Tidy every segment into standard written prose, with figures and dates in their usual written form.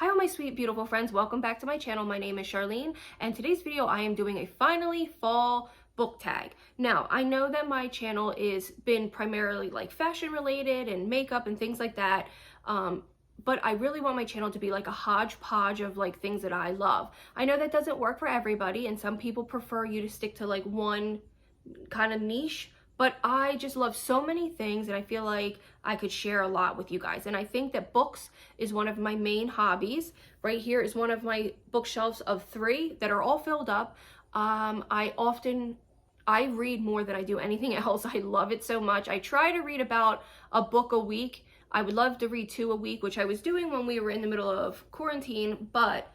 Hi all my sweet beautiful friends, welcome back to my channel. My name is Charlene and today's video I am doing a finally fall book tag. Now I know that my channel is been primarily like fashion related and makeup and things like that, but I really want my channel to be like a hodgepodge of like things that I love. I know that doesn't work for everybody and some people prefer you to stick to like one kind of niche, but I just love so many things and I feel like I could share a lot with you guys. And I think that books is one of my main hobbies. Right here is one of my bookshelves of 3 that are all filled up. I read more than I do anything else. I love it so much. I try to read about a book a week. I would love to read 2 a week, which I was doing when we were in the middle of quarantine, but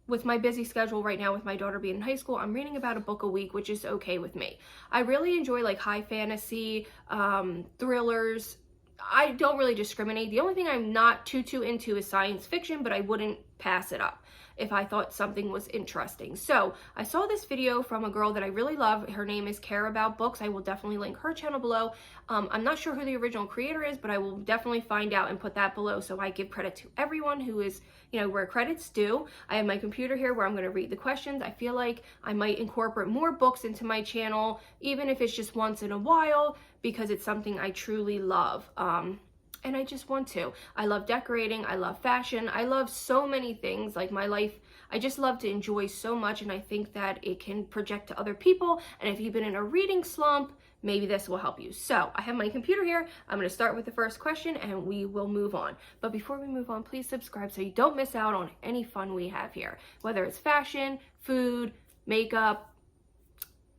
with my busy schedule right now with my daughter being in high school, I'm reading about a book a week, which is okay with me. I really enjoy like high fantasy, thrillers. I don't really discriminate. The only thing I'm not too into is science fiction, but I wouldn't pass it up if I thought something was interesting. So I saw this video from a girl that I really love. Her name is Care About Books. I will definitely link her channel below. I'm not sure who the original creator is, but I will definitely find out and put that below so I give credit to everyone who is, you know, where credit's due. I have my computer here where I'm going to read the questions. I feel like I might incorporate more books into my channel, even if it's just once in a while, because it's something I truly love. And I just want to. I love decorating, I love fashion, I love so many things. Like my life, I just love to enjoy so much, and I think that it can project to other people. And if you've been in a reading slump, maybe this will help you. So I have my computer here. I'm going to start with the first question and we will move on. But before we move on, please subscribe so you don't miss out on any fun we have here. Whether it's fashion, food, makeup,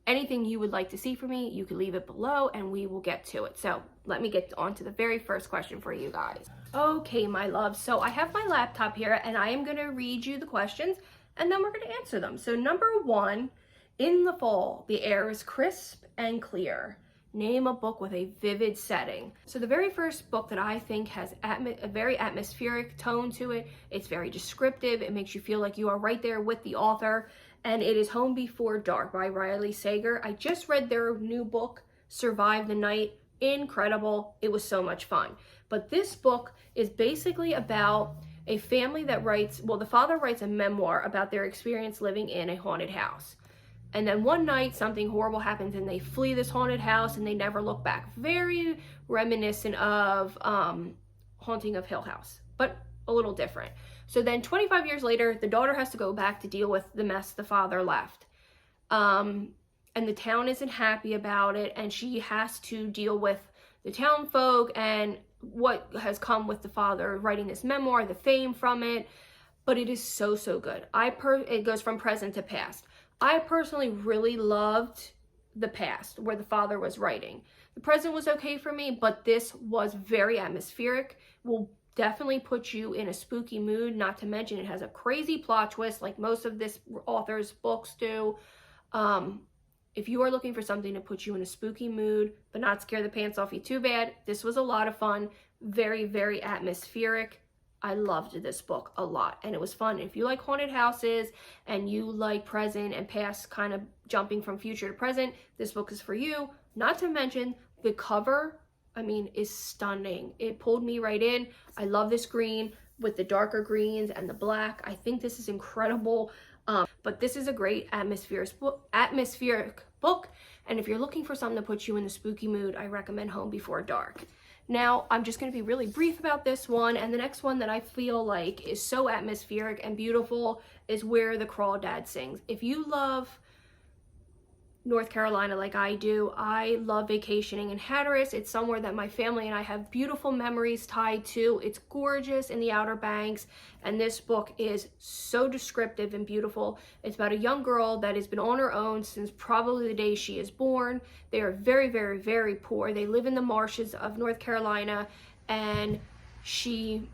anything you would like to see from me, you can leave it below and we will get to it. So let me get on to the very first question for you guys. Okay, my love. So I have my laptop here and I am going to read you the questions and then we're going to answer them. So number 1, in the fall, the air is crisp and clear. Name a book with a vivid setting. So the very first book that I think has a very atmospheric tone to it. It's very descriptive. It makes you feel like you are right there with the author. And it is Home Before Dark by Riley Sager. I just read their new book, Survive the Night. Incredible. It was so much fun. But this book is basically about a family that writes, well, the father writes a memoir about their experience living in a haunted house. And then one night something horrible happens and they flee this haunted house and they never look back. Very reminiscent of Haunting of Hill House, but a little different. So then 25 years later, the daughter has to go back to deal with the mess the father left. And the town isn't happy about it, and she has to deal with the town folk and what has come with the father writing this memoir, the fame from it. But it is so good. It goes from present to past. I personally really loved the past where the father was writing. The present was okay for me, but this was very atmospheric. Will definitely put you in a spooky mood, not to mention it has a crazy plot twist like most of this author's books do. If you are looking for something to put you in a spooky mood but not scare the pants off you too bad, this was a lot of fun. Very atmospheric. I loved this book a lot and it was fun. If you like haunted houses and you like present and past, kind of jumping from future to present, this book is for you. Not to mention the cover, I mean, is stunning. It pulled me right in. I love this green with the darker greens and the black. I think this is incredible. But this is a great atmospheric book. And if you're looking for something to put you in a spooky mood, I recommend Home Before Dark. Now, I'm just going to be really brief about this one. And the next one that I feel like is so atmospheric and beautiful is Where the Crawdad Sings. If you love North Carolina like I do, I love vacationing in Hatteras. It's somewhere that my family and I have beautiful memories tied to. It's gorgeous in the Outer Banks, and this book is so descriptive and beautiful. It's about a young girl that has been on her own since probably the day she is born. They are very poor. They live in the marshes of North Carolina, and she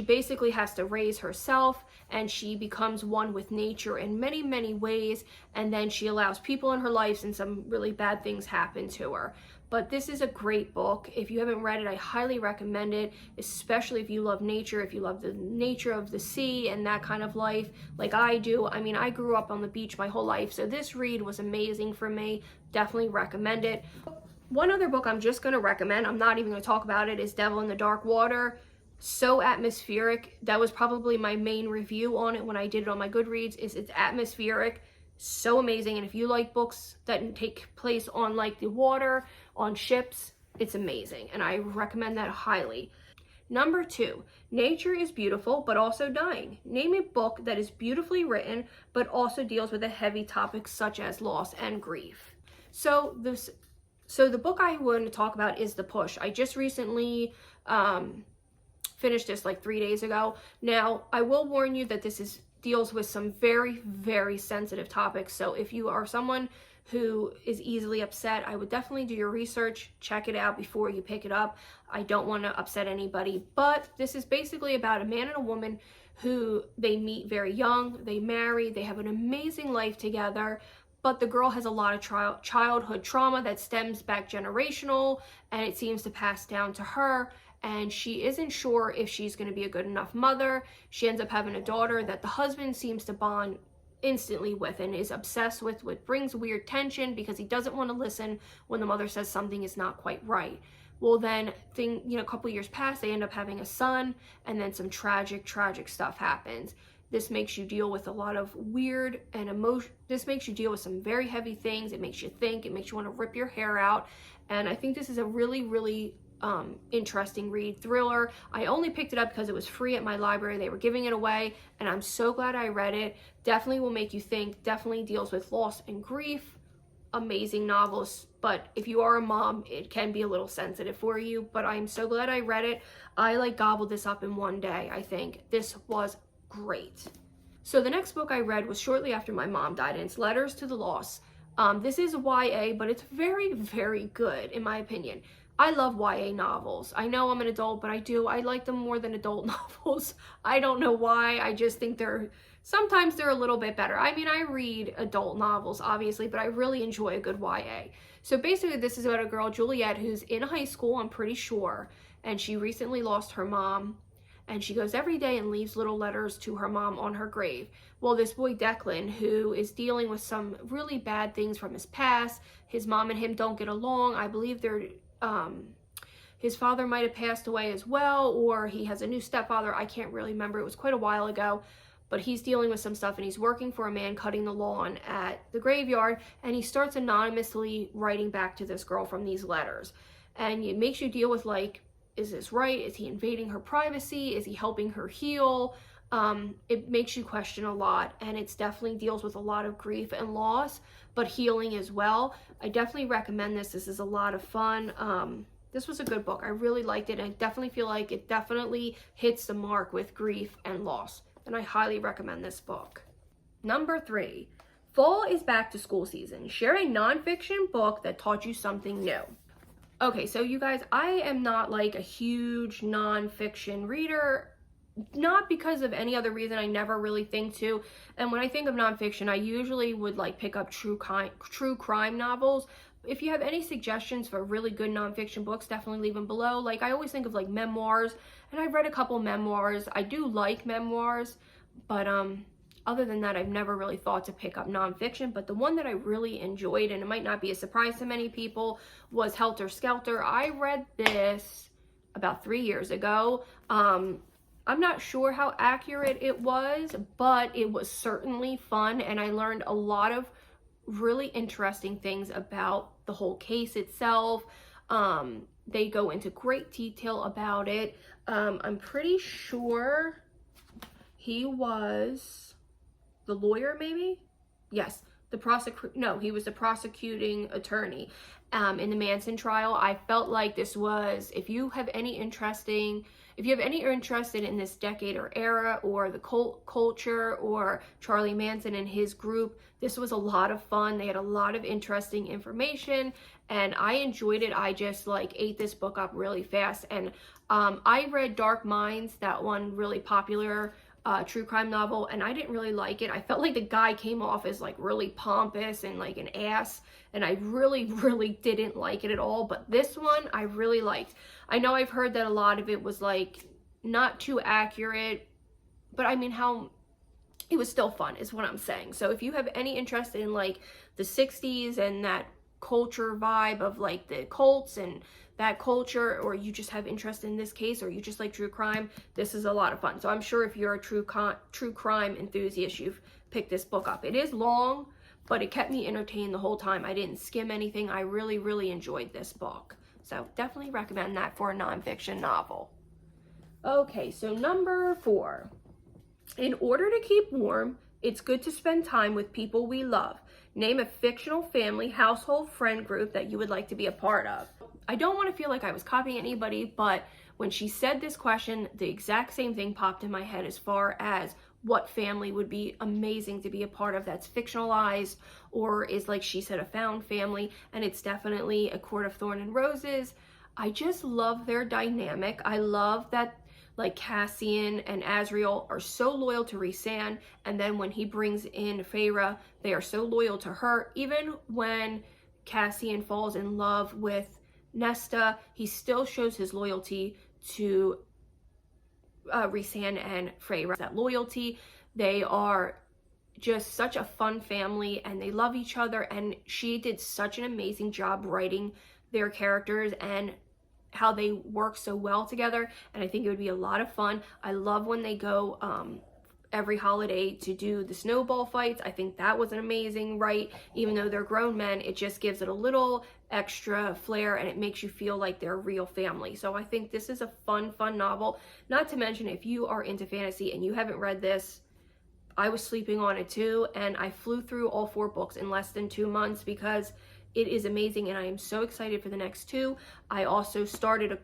basically has to raise herself, and she becomes one with nature in many ways, and then she allows people in her life and some really bad things happen to her. But this is a great book. If you haven't read it, I highly recommend it, especially if you love nature, if you love the nature of the sea and that kind of life like I do. I mean, I grew up on the beach my whole life, so this read was amazing for me. Definitely recommend it. One other book I'm just going to recommend, I'm not even going to talk about it, is Devil in the Dark Water. so atmospheric. That was probably my main review on it when I did it on my Goodreads, is it's atmospheric, so amazing. And if you like books that take place on like the water, on ships, it's amazing, and I recommend that highly. Number 2, nature is beautiful but also dying. Name a book that is beautifully written but also deals with a heavy topic such as loss and grief. So the book I want to talk about is The Push. I just recently finished this like 3 days ago. Now, I will warn you that this deals with some very, very sensitive topics. So if you are someone who is easily upset, I would definitely do your research, check it out before you pick it up. I don't want to upset anybody, but this is basically about a man and a woman who they meet very young, they marry, they have an amazing life together, but the girl has a lot of childhood trauma that stems back generational, and it seems to pass down to her, and she isn't sure if she's going to be a good enough mother. She ends up having a daughter that the husband seems to bond instantly with and is obsessed with, what brings weird tension because he doesn't want to listen when the mother says something is not quite right. Well, then a couple years pass, they end up having a son, and then some tragic stuff happens. This makes you deal with a lot of weird and emotion. This makes you deal with some very heavy things. It makes you think. It makes you want to rip your hair out. And I think this is a really, really interesting read, thriller. I only picked it up because it was free at my library. They were giving it away, and I'm so glad I read it. Definitely will make you think. Definitely deals with loss and grief. Amazing novels, but if you are a mom, it can be a little sensitive for you, but I'm so glad I read it. I like gobbled this up in one day. I think this was great. So the next book I read was shortly after my mom died, and it's Letters to the Lost. This is YA, but it's very, very good in my opinion. I love YA novels. I know I'm an adult, but I like them more than adult novels. I don't know why. I just think sometimes they're a little bit better. I mean, I read adult novels, obviously, but I really enjoy a good YA. So basically, this is about a girl, Juliet, who's in high school, I'm pretty sure, and she recently lost her mom, and she goes every day and leaves little letters to her mom on her grave. Well, this boy, Declan, who is dealing with some really bad things from his past, his mom and him don't get along. I believe his father might have passed away as well, or he has a new stepfather. I can't really remember. It was quite a while ago. But he's dealing with some stuff, and he's working for a man cutting the lawn at the graveyard, and he starts anonymously writing back to this girl from these letters. And it makes you deal with, like, is this right? Is he invading her privacy? Is he helping her heal? It makes you question a lot, and it definitely deals with a lot of grief and loss, but healing as well. I definitely recommend this. This is a lot of fun. This was a good book. I really liked it, and I definitely feel like it definitely hits the mark with grief and loss. And I highly recommend this book. Number 3, fall is back to school season. Share a nonfiction book that taught you something new. Okay, so you guys, I am not like a huge nonfiction reader, not because of any other reason. I never really think to. And when I think of nonfiction, I usually would like pick up true crime novels. If you have any suggestions for really good nonfiction books, definitely leave them below. Like, I always think of like memoirs, and I've read a couple memoirs. I do like memoirs, but other than that, I've never really thought to pick up nonfiction. But the one that I really enjoyed, and it might not be a surprise to many people, was Helter Skelter. I read this about 3 years ago. I'm not sure how accurate it was, but it was certainly fun, and I learned a lot of really interesting things about the whole case itself. They go into great detail about it. I'm pretty sure he was the lawyer, maybe? Yes, he was the prosecuting attorney in the Manson trial. I felt like this was, if you have any interest in this decade or era, or the cult culture, or Charlie Manson and his group, this was a lot of fun. They had a lot of interesting information, and I enjoyed it. I just like ate this book up really fast. And I read Dark Minds, that one really popular true crime novel, and I didn't really like it. I felt like the guy came off as like really pompous and like an ass, and I really, really didn't like it at all. But this one I really liked. I know I've heard that a lot of it was like not too accurate, but I mean, it was still fun is what I'm saying. So if you have any interest in like the 60s and that culture vibe of like the cults and that culture, or you just have interest in this case, or you just like true crime, this is a lot of fun. So I'm sure if you're a true crime enthusiast, you've picked this book up. It is long, but it kept me entertained the whole time. I didn't skim anything. I really, really enjoyed this book. So definitely recommend that for a nonfiction novel. Okay, so number 4. In order to keep warm, it's good to spend time with people we love. Name a fictional family, household, friend group that you would like to be a part of. I don't want to feel like I was copying anybody, but when she said this question, the exact same thing popped in my head as far as what family would be amazing to be a part of that's fictionalized or is, like she said, a found family, and it's definitely A Court of Thorn and Roses. I just love their dynamic. I love that like Cassian and Azriel are so loyal to Rhysand, and then when he brings in Feyre, they are so loyal to her. Even when Cassian falls in love with Nesta, he still shows his loyalty to Rhysand and Feyre. That loyalty, they are just such a fun family and they love each other, and she did such an amazing job writing their characters and how they work so well together, and I think it would be a lot of fun. I love when they go every holiday to do the snowball fights. I think that was an amazing right. Even though they're grown men, it just gives it a little extra flair and it makes you feel like they're a real family. So I think this is a fun novel. Not to mention, if you are into fantasy and you haven't read this, I was sleeping on it too, and I flew through all 4 books in less than 2 months because it is amazing, and I am so excited for the next 2. I also started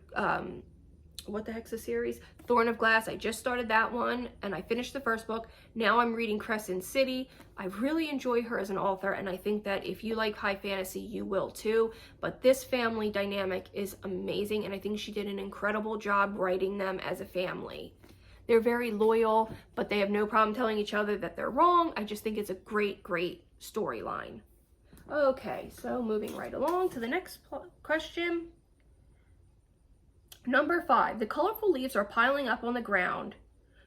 what the heck's the series? Thorn of Glass. I just started that one, and I finished the first book. Now I'm reading Crescent City. I really enjoy her as an author, and I think that if you like high fantasy, you will too. But this family dynamic is amazing, and I think she did an incredible job writing them as a family. They're very loyal, but they have no problem telling each other that they're wrong. I just think it's a great storyline. Okay, so moving right along to the next question. Number 5, the colorful leaves are piling up on the ground.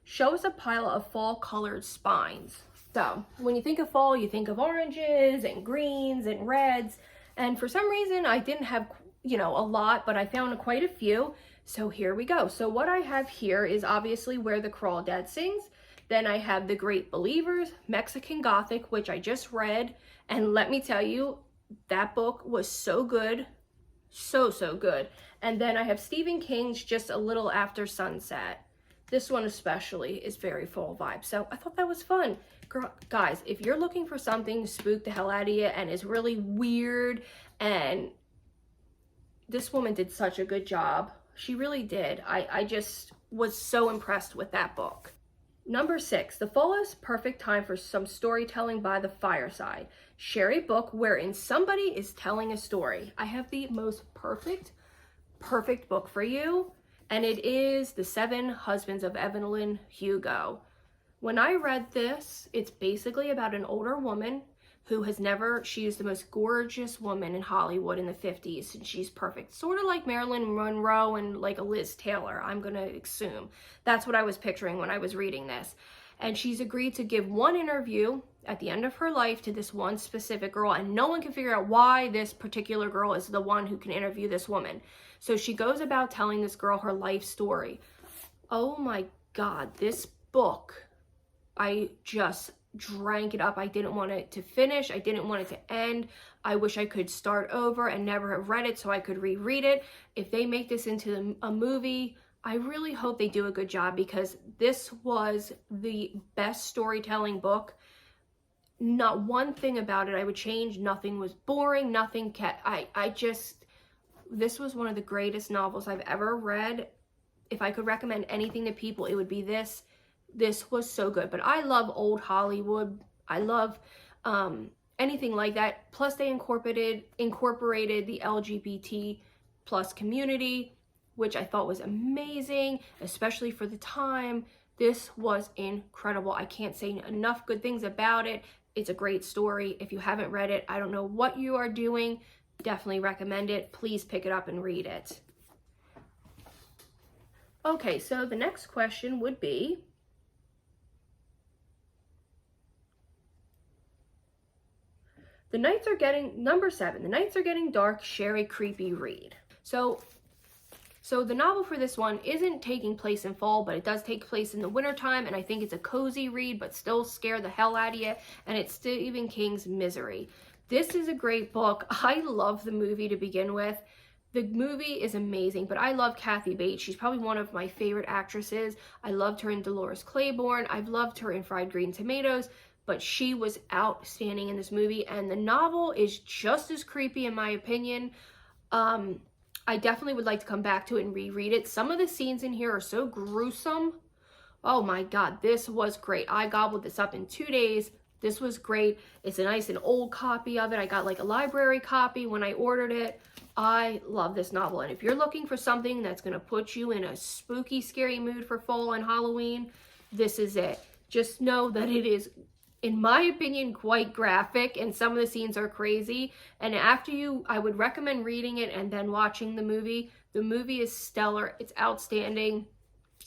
Show us a pile of fall-colored spines. So, when you think of fall, you think of oranges and greens and reds. And for some reason, I didn't have, a lot, but I found quite a few. So here we go. So what I have here is obviously Where the Crawdad Sings. Then I have The Great Believers, Mexican Gothic, which I just read. And let me tell you, that book was so good. So good. And then I have Stephen King's Just a Little After Sunset. This one especially is very fall vibe. So I thought that was fun. Guys, if you're looking for something to spook the hell out of you and is really weird, and this woman did such a good job. She really did. I just was so impressed with that book. Number 6, the fall is perfect time for some storytelling by the fireside. Share a book wherein somebody is telling a story. I have the most perfect book for you, and it is The 7 Husbands of Evelyn Hugo. When I read this, it's basically about an older woman who she is the most gorgeous woman in Hollywood in the 50s, and she's perfect. Sort of like Marilyn Monroe and like a Liz Taylor, I'm gonna assume. That's what I was picturing when I was reading this. And she's agreed to give one interview at the end of her life to this one specific girl, and no one can figure out why this particular girl is the one who can interview this woman. So she goes about telling this girl her life story. Oh my God, this book, I just drank it up. I didn't want it to finish. I didn't want it to end. I wish I could start over and never have read it so I could reread it. If they make this into a movie, I really hope they do a good job, because this was the best storytelling book. Not one thing about it I would change. Nothing was boring. Nothing kept, this was one of the greatest novels I've ever read. If I could recommend anything to people, it would be this. This was so good. But I love old Hollywood. I love anything like that. Plus they incorporated the LGBT plus community, which I thought was amazing, especially for the time. This was incredible. I can't say enough good things about it. It's a great story. If you haven't read it, I don't know what you are doing. Definitely recommend it. Please pick it up and read it. Okay, so the next question would be, Number 7, the nights are getting dark, share a creepy read. So the novel for this one isn't taking place in fall, but it does take place in the wintertime, and I think it's a cozy read, but still scare the hell out of you, and it's Stephen King's Misery. This is a great book. I love the movie to begin with. The movie is amazing, but I love Kathy Bates. She's probably one of my favorite actresses. I loved her in Dolores Claiborne. I've loved her in Fried Green Tomatoes, but she was outstanding in this movie, and the novel is just as creepy in my opinion. I definitely would like to come back to it and reread it. Some of the scenes in here are so gruesome. Oh my God, this was great. I gobbled this up in 2 days. This was great. It's a nice and old copy of it. I got like a library copy when I ordered it. I love this novel. And if you're looking for something that's going to put you in a spooky, scary mood for fall and Halloween, this is it. Just know that it is, in my opinion, quite graphic, and some of the scenes are crazy. And I would recommend reading it and then watching the movie. The movie is stellar. It's outstanding.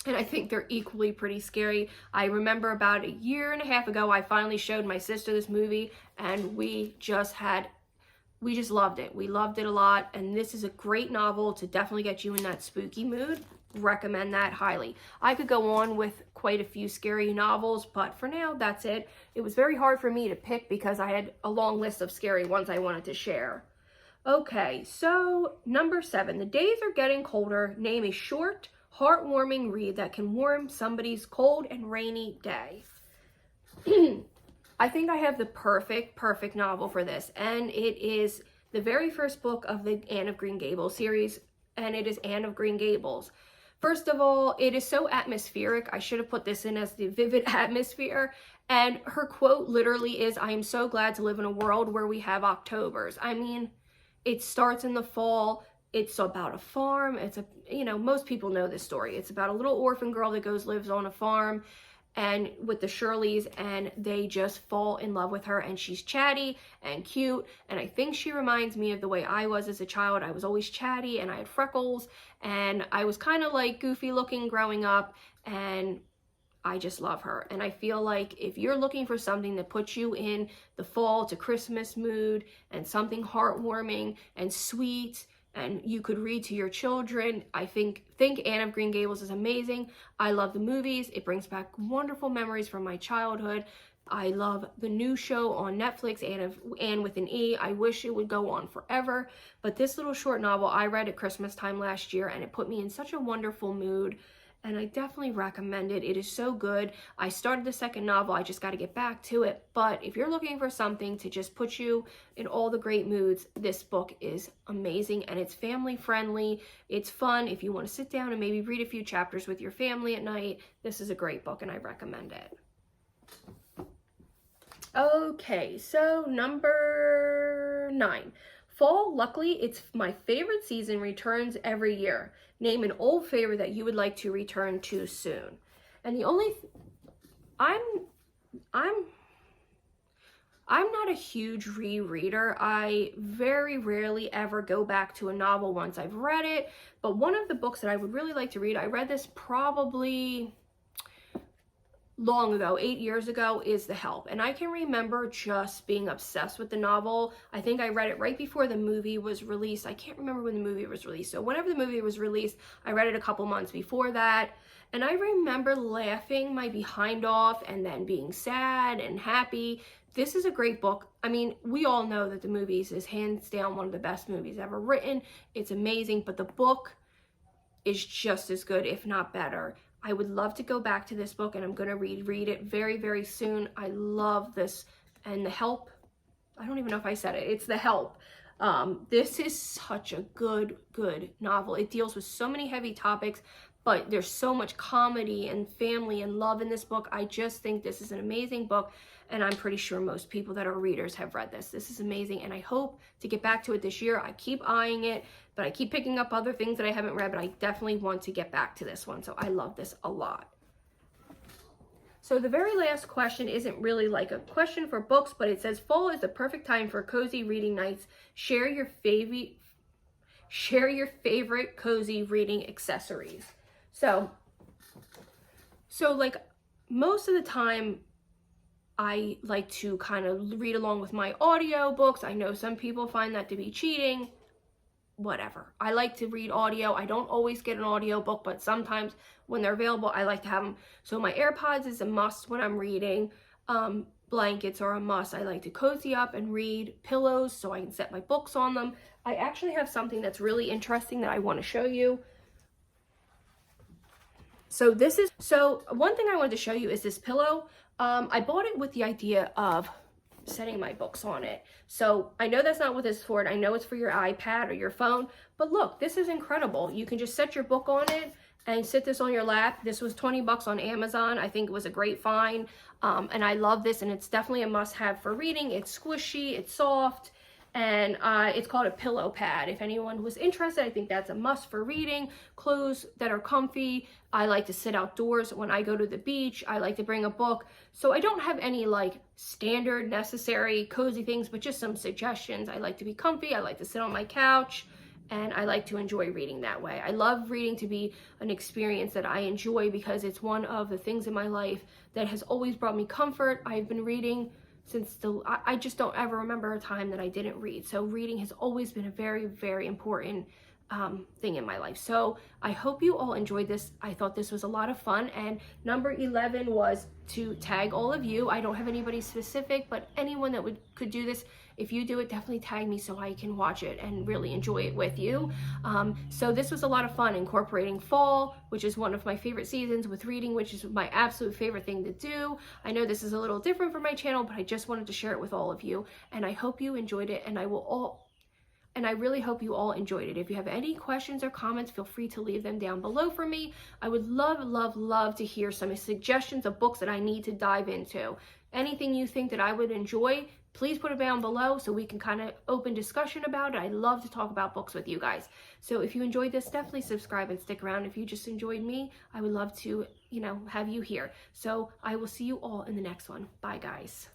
And I think they're equally pretty scary. I remember about a year and a half ago, I finally showed my sister this movie, and we just loved it. We loved it a lot. And this is a great novel to definitely get you in that spooky mood. Recommend that highly. I could go on with quite a few scary novels, but for now, that's it. It was very hard for me to pick because I had a long list of scary ones I wanted to share. Okay, so number 7, the days are getting colder. Name a short, heartwarming read that can warm somebody's cold and rainy day. I think I have the perfect novel for this, and it is the very first book of the Anne of Green Gables series, and it is Anne of Green Gables. First of all, it is so atmospheric. I should have put this in as the vivid atmosphere. And her quote literally is, "I am so glad to live in a world where we have Octobers." I mean, it starts in the fall. It's about a farm. Most people know this story. It's about a little orphan girl that lives on a farm and with the Shirleys, and they just fall in love with her, and she's chatty and cute, and I think she reminds me of the way I was as a child. I was always chatty, and I had freckles, and I was kind of like goofy looking growing up, and I just love her. And I feel like if you're looking for something that puts you in the fall to Christmas mood and something heartwarming and sweet and you could read to your children, I think Anne of Green Gables is amazing. I love the movies. It brings back wonderful memories from my childhood. I love the new show on Netflix, Anne with an E. I wish it would go on forever. But this little short novel I read at Christmas time last year, and it put me in such a wonderful mood. And I definitely recommend it. It is so good. I started the second novel. I just got to get back to it. But if you're looking for something to just put you in all the great moods, this book is amazing, and it's family friendly. It's fun. If you want to sit down and maybe read a few chapters with your family at night, this is a great book, and I recommend it. Okay, so number 9. Fall, luckily, it's my favorite season, returns every year. Name an old favorite that you would like to return to soon. And the only, I'm not a huge rereader. I very rarely ever go back to a novel once I've read it. But one of the books that I would really like to read, I read this probably long ago, 8 years ago, is The Help. And I can remember just being obsessed with the novel. I think I read it right before the movie was released. I can't remember when the movie was released. So whenever the movie was released, I read it a couple months before that. And I remember laughing my behind off and then being sad and happy. This is a great book. I mean, we all know that the movies is hands down one of the best movies ever written. It's amazing, but the book is just as good, if not better. I would love to go back to this book, and I'm going to read it very, very soon. I love this. And The Help, I don't even know if I said it. It's The Help. This is such a good novel. It deals with so many heavy topics, but there's so much comedy and family and love in this book. I just think this is an amazing book, and I'm pretty sure most people that are readers have read this. This is amazing, and I hope to get back to it this year. I keep eyeing it, but I keep picking up other things that I haven't read, but I definitely want to get back to this one, so I love this a lot. So the very last question isn't really like a question for books, but it says, fall is the perfect time for cozy reading nights. Share your favorite cozy reading accessories. So like most of the time, I like to kind of read along with my audio books. I know some people find that to be cheating. Whatever. I like to read audio. I don't always get an audio book, but sometimes when they're available, I like to have them. So my AirPods is a must when I'm reading. Blankets are a must. I like to cozy up and read. Pillows so I can set my books on them. I actually have something that's really interesting that I want to show you. So one thing I wanted to show you is this pillow. I bought it with the idea of setting my books on it. So I know that's not what this is for. I know it's for your iPad or your phone, but look, this is incredible. You can just set your book on it and sit this on your lap. This was 20 bucks on Amazon. I think it was a great find. And I love this, and it's definitely a must-have for reading. It's squishy, it's soft, and it's called a pillow pad. If anyone was interested, I think that's a must for reading. Clothes that are comfy. I like to sit outdoors when I go to the beach. I like to bring a book. So I don't have any like standard necessary cozy things, but just some suggestions. I like to be comfy. I like to sit on my couch, and I like to enjoy reading that way. I love reading to be an experience that I enjoy because it's one of the things in my life that has always brought me comfort. I've been reading since I just don't ever remember a time that I didn't read. So reading has always been a very, very important thing in my life. So I hope you all enjoyed this. I thought this was a lot of fun. And number 11 was to tag all of you. I don't have anybody specific, but anyone that could do this. If you do it, definitely tag me so I can watch it and really enjoy it with you. So this was a lot of fun, incorporating fall, which is one of my favorite seasons, with reading, which is my absolute favorite thing to do. I know this is a little different for my channel, but I just wanted to share it with all of you. And I hope you enjoyed it, and I really hope you all enjoyed it. If you have any questions or comments, feel free to leave them down below for me. I would love, love, love to hear some suggestions of books that I need to dive into. Anything you think that I would enjoy, please put it down below so we can kind of open discussion about it. I love to talk about books with you guys. So if you enjoyed this, definitely subscribe and stick around. If you just enjoyed me, I would love to, have you here. So I will see you all in the next one. Bye, guys.